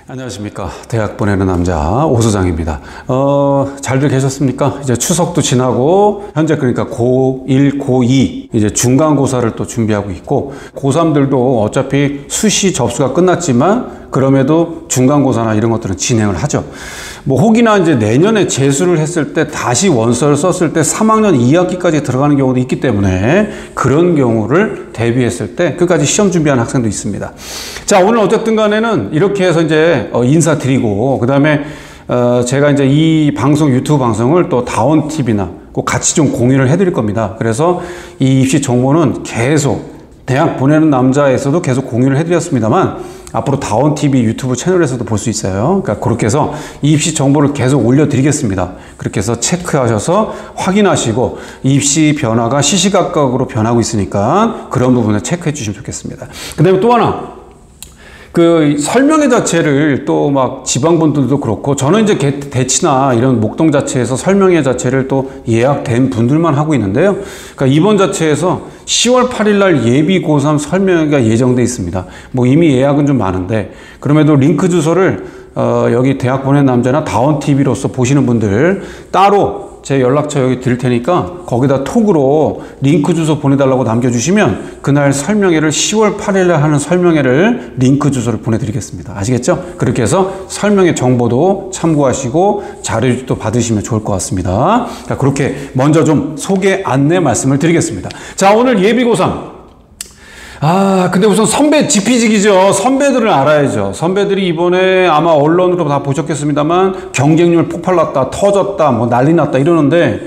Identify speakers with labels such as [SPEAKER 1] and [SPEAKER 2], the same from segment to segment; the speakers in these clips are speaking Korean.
[SPEAKER 1] 안녕하십니까. 대학 보내는 남자 오소장입니다. 잘들 계셨습니까? 이제 추석도 지나고 현재 그러니까 고1, 고2 이제 중간고사를 또 준비하고 있고 고3들도 어차피 수시 접수가 끝났지만 그럼에도 중간고사나 이런 것들은 진행을 하죠. 뭐 혹이나 이제 내년에 재수를 했을 때 다시 원서를 썼을 때 3학년 2학기까지 들어가는 경우도 있기 때문에 그런 경우를 대비했을 때 끝까지 시험 준비하는 학생도 있습니다. 자, 오늘 어쨌든 간에는 이렇게 해서 이제 인사드리고 그 다음에 제가 이제 이 방송 유튜브 방송을 또 다원TV나 꼭 같이 좀 공유를 해드릴 겁니다. 그래서 이 입시 정보는 계속 대학 보내는 남자에서도 계속 공유를 해드렸습니다만 앞으로 다원TV 유튜브 채널에서도 볼 수 있어요. 그러니까 그렇게 해서 이 입시 정보를 계속 올려드리겠습니다. 그렇게 해서 체크하셔서 확인하시고 입시 변화가 시시각각으로 변하고 있으니까 그런 부분을 체크해 주시면 좋겠습니다. 그 다음에 또 하나, 그 설명회 자체를 또 막 지방분들도 그렇고 저는 이제 대치나 이런 목동 자체에서 설명회 자체를 또 예약된 분들만 하고 있는데요. 그러니까 이번 자체에서 10월 8일 날 예비 고3 설명회가 예정돼 있습니다. 뭐 이미 예약은 좀 많은데 그럼에도 링크 주소를 여기 대학 보낸 남자나 다원TV로서 보시는 분들 따로 제 연락처 여기 드릴 테니까 거기다 톡으로 링크 주소 보내달라고 남겨주시면 그날 설명회를 10월 8일에 하는 설명회를 링크 주소를 보내드리겠습니다. 아시겠죠? 그렇게 해서 설명회 정보도 참고하시고 자료도 받으시면 좋을 것 같습니다. 자, 그렇게 먼저 좀 소개 안내 말씀을 드리겠습니다. 자, 오늘 예비고3 근데 우선 선배 지피지기죠. 선배들을 알아야죠. 선배들이 이번에 아마 언론으로 다 보셨겠습니다만 경쟁률 폭발났다, 터졌다, 뭐 난리 났다 이러는데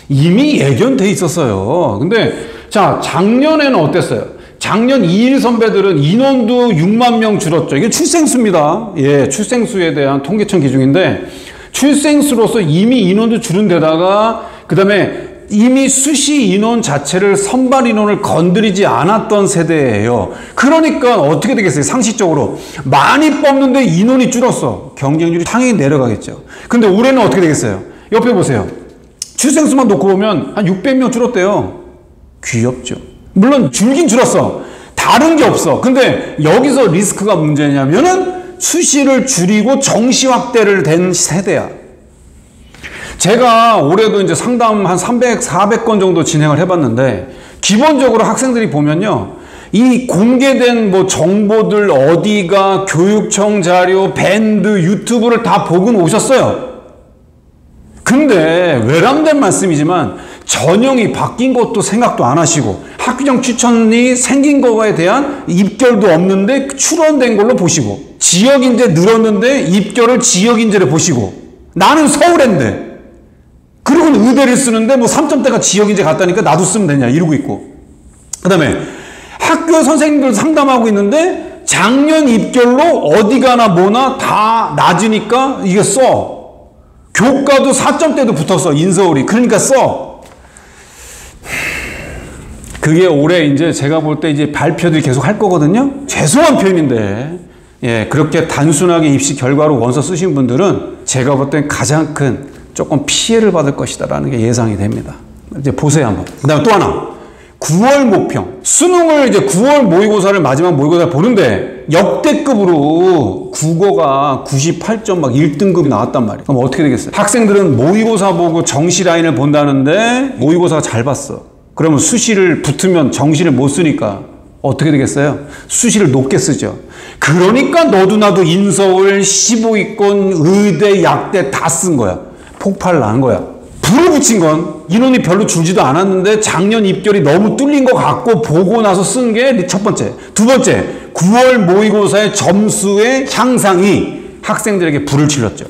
[SPEAKER 1] 이미 예견돼 있었어요. 근데 자, 작년에는 어땠어요? 작년 2일 선배들은 인원도 6만 명 줄었죠. 이게 출생수입니다. 예, 출생수에 대한 통계청 기준인데 출생수로서 이미 인원도 줄은 데다가 그 다음에 이미 수시 인원 자체를 선발 인원을 건드리지 않았던 세대예요. 그러니까 어떻게 되겠어요? 상식적으로 많이 뽑는데 인원이 줄었어. 경쟁률이 당연히 내려가겠죠. 근데 올해는 어떻게 되겠어요? 옆에 보세요. 출생수만 놓고 보면 한 600명 줄었대요. 귀엽죠. 물론 줄긴 줄었어. 다른 게 없어. 근데 여기서 리스크가 문제냐면은 수시를 줄이고 정시 확대를 된 세대야. 제가 올해도 이제 상담 한 300, 400건 정도 진행을 해봤는데 기본적으로 학생들이 보면요, 이 공개된 뭐 정보들 어디가 교육청 자료, 밴드, 유튜브를 다 보고 오셨어요. 근데 외람된 말씀이지만 전형이 바뀐 것도 생각도 안 하시고 학교장 추천이 생긴 거에 대한 입결도 없는데 출원된 걸로 보시고 지역인재 늘었는데 입결을 지역인재를 보시고 나는 서울인데 그리고 의대를 쓰는데 뭐 3점대가 지역인재 같다니까 나도 쓰면 되냐 이러고 있고 그 다음에 학교 선생님들 상담하고 있는데 작년 입결로 어디 가나 뭐나 다 낮으니까 이게 써. 교과도 4점대도 붙었어. 인서울이. 그러니까 써. 그게 올해 이제 제가 볼 때 이제 발표들이 계속 할 거거든요. 죄송한 표현인데 예, 그렇게 단순하게 입시 결과로 원서 쓰신 분들은 제가 볼 땐 가장 큰 조금 피해를 받을 것이다라는 게 예상이 됩니다. 이제 보세요 한번. 그 다음에 또 하나, 9월 모평. 수능을 이제 9월 모의고사를 마지막 모의고사를 보는데 역대급으로 국어가 98점 막 1등급이 나왔단 말이에요. 그럼 어떻게 되겠어요? 학생들은 모의고사 보고 정시 라인을 본다는데 모의고사가 잘 봤어. 그러면 수시를 붙으면 정시를 못 쓰니까 어떻게 되겠어요? 수시를 높게 쓰죠. 그러니까 너도 나도 인서울, 15위권, 의대, 약대 다 쓴 거야. 폭발 난 거야. 불을 붙인 건 인원이 별로 줄지도 않았는데 작년 입결이 너무 뚫린 것 같고 보고 나서 쓴 게 첫 번째. 두 번째, 9월 모의고사의 점수의 향상이 학생들에게 불을 질렀죠.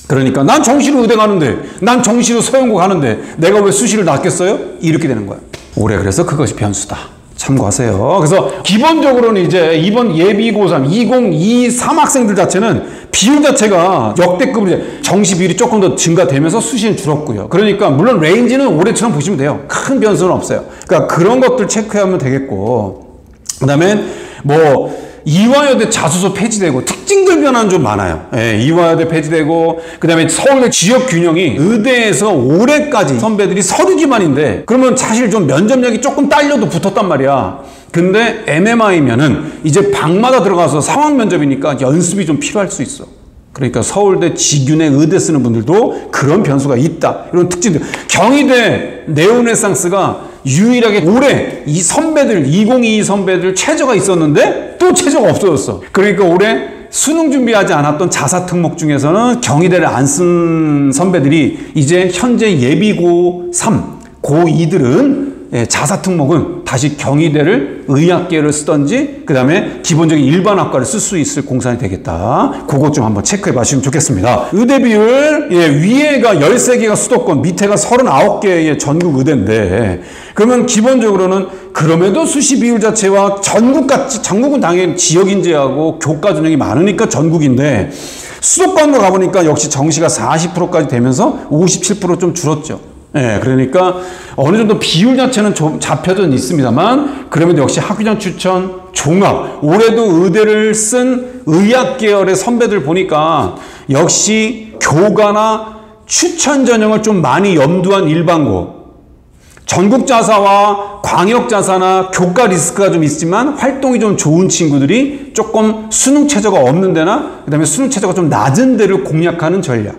[SPEAKER 1] 그러니까 난 정시로 의대 가는데, 난 정시로 서영고 가는데 내가 왜 수시를 낮겠어요? 이렇게 되는 거야. 올해 그래서 그것이 변수다. 참고하세요. 그래서 기본적으로는 이제 이번 예비고3 2023 학생들 자체는 비율 자체가 역대급으로 이제 정시 비율이 조금 더 증가되면서 수시는 줄었고요. 그러니까 물론 레인지는 올해처럼 보시면 돼요. 큰 변수는 없어요. 그러니까 그런 것들 체크하면 되겠고 그 다음에 뭐 이화여대 자소서 폐지되고 특징들 변화는 좀 많아요. 예, 이화여대 폐지되고 그 다음에 서울대 지역 균형이 의대에서 올해까지 선배들이 서류 기반인데 그러면 사실 좀 면접력이 조금 딸려도 붙었단 말이야. 근데 MMI면은 이제 방마다 들어가서 상황 면접이니까 연습이 좀 필요할 수 있어. 그러니까 서울대 직윤의 의대 쓰는 분들도 그런 변수가 있다. 이런 특징들. 경희대 네오레상스가 유일하게 올해 이 선배들, 2022 선배들 최저가 있었는데 또 최저가 없어졌어. 그러니까 올해 수능 준비하지 않았던 자사 특목 중에서는 경희대를 안 쓴 선배들이 이제 현재 예비고 3, 고2들은 자사 특목은 다시 경희대를 의학계를 쓰던지 그 다음에 기본적인 일반학과를 쓸 수 있을 공산이 되겠다. 그것 좀 한번 체크해 봐주시면 좋겠습니다. 의대 비율, 위에가 13개가 수도권, 밑에가 39개의 전국 의대인데 그러면 기본적으로는 그럼에도 수시 비율 자체와 전국같이, 전국은 당연히 지역 인재하고 교과 전형이 많으니까 전국인데 수도권으로 가보니까 역시 정시가 40%까지 되면서 57% 좀 줄었죠. 그러니까 어느 정도 비율 자체는 좀 잡혀는 있습니다만 그러면 역시 학위장 추천, 종합, 올해도 의대를 쓴 의학 계열의 선배들 보니까 역시 교과나 추천 전형을 좀 많이 염두한 일반고, 전국자사와 광역자사나 교과 리스크가 좀 있지만 활동이 좀 좋은 친구들이 조금 수능 최저가 없는 데나 그 다음에 수능 최저가 좀 낮은 데를 공략하는 전략,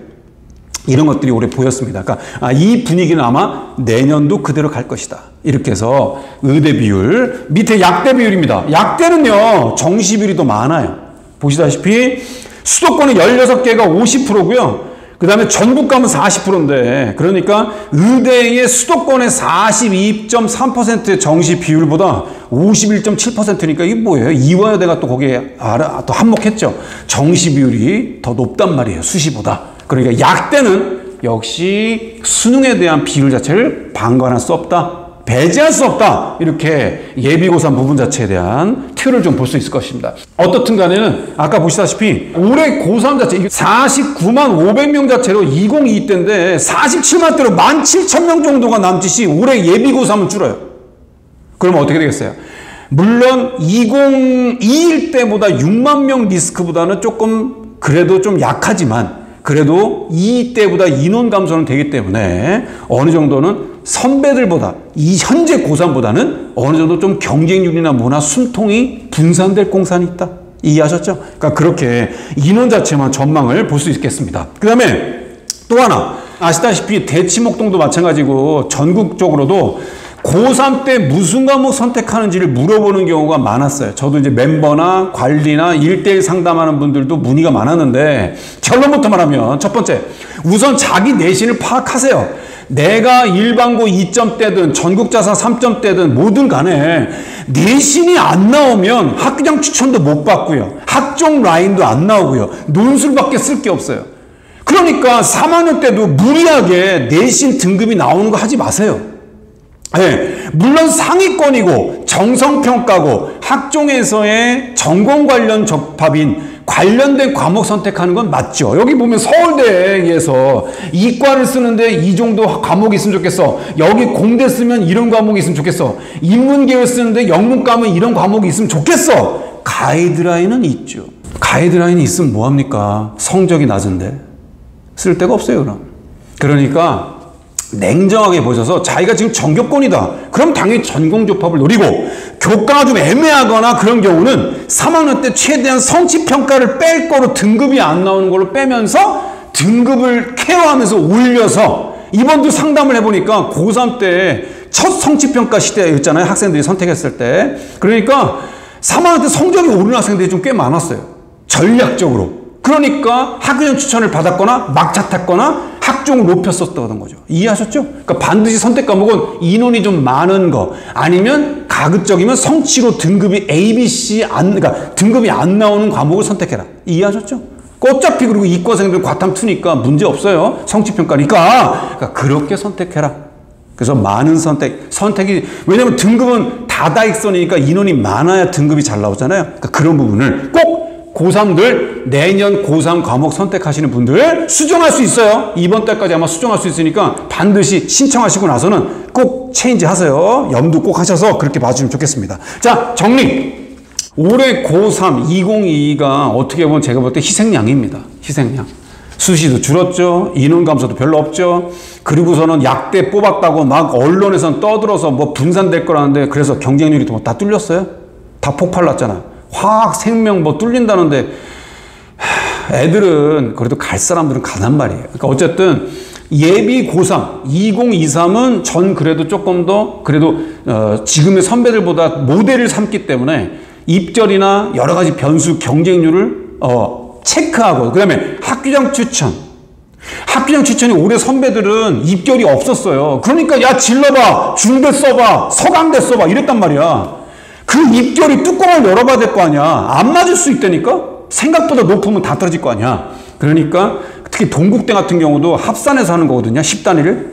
[SPEAKER 1] 이런 것들이 올해 보였습니다. 그러니까 이 분위기는 아마 내년도 그대로 갈 것이다. 이렇게 해서 의대 비율, 밑에 약대 비율입니다. 약대는요 정시 비율이 더 많아요. 보시다시피 수도권은 16개가 50%고요. 그 다음에 전국 가면 40%인데 그러니까 의대의 수도권의 42.3%의 정시 비율보다 51.7%니까 이게 뭐예요? 이화여대가 또 거기에 또 한몫했죠. 정시 비율이 더 높단 말이에요. 수시보다. 그러니까 약대는 역시 수능에 대한 비율 자체를 방관할 수 없다. 배제할 수 없다. 이렇게 예비고3 부분 자체에 대한 틀을 좀 볼 수 있을 것입니다. 어떻든 간에는 아까 보시다시피 올해 고3 자체 49만 500명 자체로 2022 때인데 47만 대로 17,000명 정도가 남짓이 올해 예비고3은 줄어요. 그러면 어떻게 되겠어요? 물론 2021 때보다 6만 명 리스크보다는 조금 그래도 좀 약하지만 그래도 이때보다 인원 감소는 되기 때문에 어느 정도는 선배들보다 이 현재 고3보다는 어느 정도 좀 경쟁률이나 뭐나 숨통이 분산될 공산이 있다. 이해하셨죠? 그러니까 그렇게 인원 자체만 전망을 볼 수 있겠습니다. 그 다음에 또 하나 아시다시피 대치목동도 마찬가지고 전국적으로도 고3 때 무슨 과목 선택하는지를 물어보는 경우가 많았어요. 저도 이제 멤버나 관리나 1대1 상담하는 분들도 문의가 많았는데 결론부터 말하면 첫 번째, 우선 자기 내신을 파악하세요. 내가 일반고 2점대든 전국자사 3점대든 뭐든 간에 내신이 안 나오면 학교장 추천도 못 받고요. 학종 라인도 안 나오고요. 논술밖에 쓸 게 없어요. 그러니까 3학년 때도 무리하게 내신 등급이 나오는 거 하지 마세요. 물론 상위권이고 정성평가고 학종에서의 전공 관련 적합인 관련된 과목 선택하는 건 맞죠. 여기 보면 서울대에서 이과를 쓰는데 이 정도 과목이 있으면 좋겠어. 여기 공대 쓰면 이런 과목이 있으면 좋겠어. 인문계열 쓰는데 영문과 하면 이런 과목이 있으면 좋겠어. 가이드라인은 있죠. 가이드라인이 있으면 뭐합니까? 성적이 낮은데 쓸 데가 없어요. 그러니까 냉정하게 보셔서 자기가 지금 전교권이다. 그럼 당연히 전공접합을 노리고 교과가 좀 애매하거나 그런 경우는 3학년 때 최대한 성취평가를 뺄 거로 등급이 안 나오는 걸로 빼면서 등급을 케어하면서 올려서 이번도 상담을 해보니까 고3 때 첫 성취평가 시대였잖아요. 학생들이 선택했을 때. 그러니까 3학년 때 성적이 오르는 학생들이 좀 꽤 많았어요. 전략적으로. 그러니까 학교장 추천을 받았거나 막차 탔거나 학종을 높였었다는 거죠. 이해하셨죠? 그러니까 반드시 선택 과목은 인원이 좀 많은 거 아니면 가급적이면 성취로 등급이 A, B, C 그러니까 등급이 안 나오는 과목을 선택해라. 이해하셨죠? 어차피 그리고 이과생들 과탐 투니까 문제 없어요. 성취평가니까. 그러니까 그렇게 선택해라. 그래서 많은 선택이 왜냐면 등급은 다다익선이니까 인원이 많아야 등급이 잘 나오잖아요. 그러니까 그런 부분을 꼭 고3들 내년 고3 과목 선택하시는 분들 수정할 수 있어요. 이번 달까지 아마 수정할 수 있으니까 반드시 신청하시고 나서는 꼭 체인지 하세요. 염두 꼭 하셔서 그렇게 봐주시면 좋겠습니다. 자, 정리. 올해 고3 2022가 어떻게 보면 제가 볼 때 희생양입니다. 희생양. 수시도 줄었죠. 인원 감소도 별로 없죠. 그리고서는 약대 뽑았다고 막 언론에선 떠들어서 뭐 분산될 거라는데 그래서 경쟁률이 다 뚫렸어요. 다 폭발났잖아. 화학, 생명 뭐 뚫린다는데 애들은 그래도 갈 사람들은 가난 말이에요. 그러니까 어쨌든 예비 고3 2023은 전 그래도 조금 더 그래도 지금의 선배들보다 모델을 삼기 때문에 입절이나 여러 가지 변수 경쟁률을 체크하고 그다음에 학교장 추천이 올해 선배들은 입결이 없었어요. 그러니까 야 질러봐, 중대 써봐, 서강대 써봐 이랬단 말이야. 그 입결이 뚜껑을 열어봐야 될 거 아니야. 안 맞을 수 있다니까. 생각보다 높으면 다 떨어질 거 아니야. 그러니까 특히 동국대 같은 경우도 합산해서 하는 거거든요. 10단위를.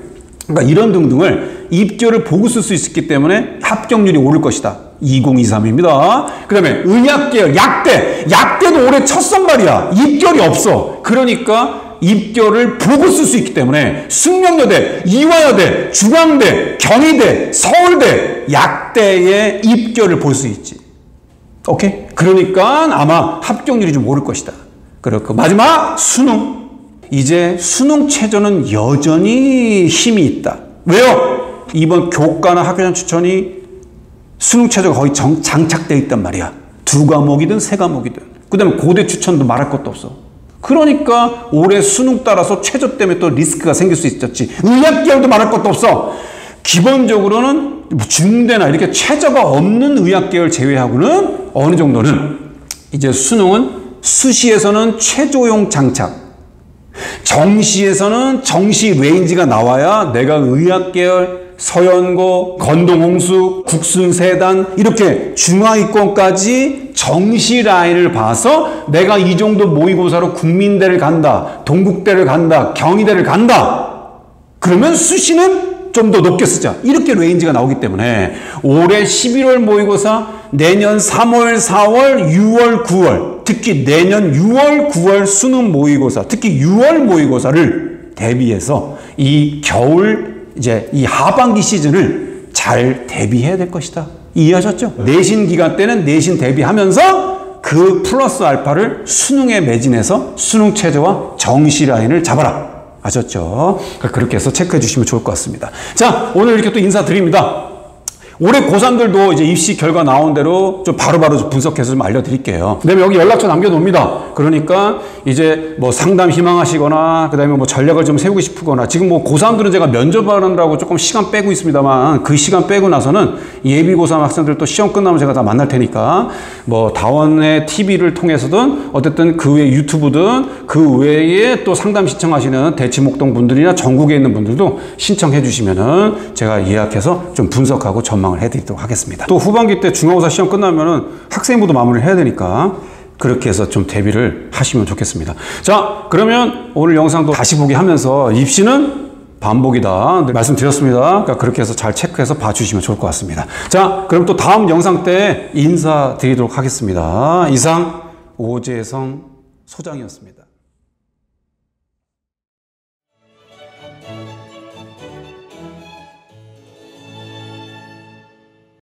[SPEAKER 1] 그러니까 이런 등등을 입결을 보고 쓸 수 있기 때문에 합격률이 오를 것이다. 2023입니다. 그 다음에 의학계열, 약대도 올해 첫 선발이야. 입결이 없어. 그러니까 입결을 보고 쓸 수 있기 때문에 숙명여대, 이화여대, 중앙대, 경희대, 서울대, 약대의 입결을 볼 수 있지. 오케이? 그러니까 아마 합격률이 좀 오를 것이다. 그렇고 마지막 수능. 이제 수능 최저는 여전히 힘이 있다. 왜요? 이번 교과나 학교장 추천이 수능 최저가 거의 장착되어 있단 말이야. 2과목이든 3과목이든. 그 다음에 고대 추천도 말할 것도 없어. 그러니까 올해 수능 따라서 최저 때문에 또 리스크가 생길 수 있었지. 의학계열도 말할 것도 없어. 기본적으로는 중대나 이렇게 최저가 없는 의학계열 제외하고는 어느 정도는 이제 수능은 수시에서는 최저용 장착, 정시에서는 정시 레인지가 나와야 내가 의학계열, 서연고, 건동홍수, 국순세단 이렇게 중하위권까지 정시 라인을 봐서 내가 이 정도 모의고사로 국민대를 간다, 동국대를 간다, 경희대를 간다. 그러면 수시는 좀 더 높게 쓰자. 이렇게 레인지가 나오기 때문에 올해 11월 모의고사, 내년 3월, 4월, 6월, 9월 특히 내년 6월, 9월 수능 모의고사, 특히 6월 모의고사를 대비해서 이 겨울 이제 이 하반기 시즌을 잘 대비해야 될 것이다. 이해하셨죠? 내신 기간 때는 내신 대비하면서 그 플러스 알파를 수능에 매진해서 수능 최저와 정시 라인을 잡아라. 아셨죠? 그렇게 해서 체크해 주시면 좋을 것 같습니다. 자, 오늘 이렇게 또 인사드립니다. 올해 고3들도 이제 입시 결과 나온 대로 좀 바로바로 좀 분석해서 좀 알려드릴게요. 그다음에 여기 연락처 남겨놓습니다. 그러니까 이제 뭐 상담 희망하시거나 그다음에 뭐 전략을 좀 세우고 싶거나 지금 뭐 고3들은 제가 면접하느라고 조금 시간 빼고 있습니다만 그 시간 빼고 나서는 예비 고3 학생들 또 시험 끝나면 제가 다 만날 테니까 뭐 다원의 TV를 통해서든 어쨌든 그 외 유튜브든 그 외에 또 상담 신청하시는 대치목동 분들이나 전국에 있는 분들도 신청해 주시면은 제가 예약해서 좀 분석하고 전망 해드리도록 하겠습니다. 또 후반기 때 중간고사 시험 끝나면은 학생부도 마무리를 해야 되니까 그렇게 해서 좀 대비를 하시면 좋겠습니다. 자, 그러면 오늘 영상도 다시 보기 하면서 입시는 반복이다 말씀드렸습니다. 그러니까 그렇게 해서 잘 체크해서 봐주시면 좋을 것 같습니다. 자, 그럼 또 다음 영상 때 인사드리도록 하겠습니다. 이상 오재성 소장이었습니다.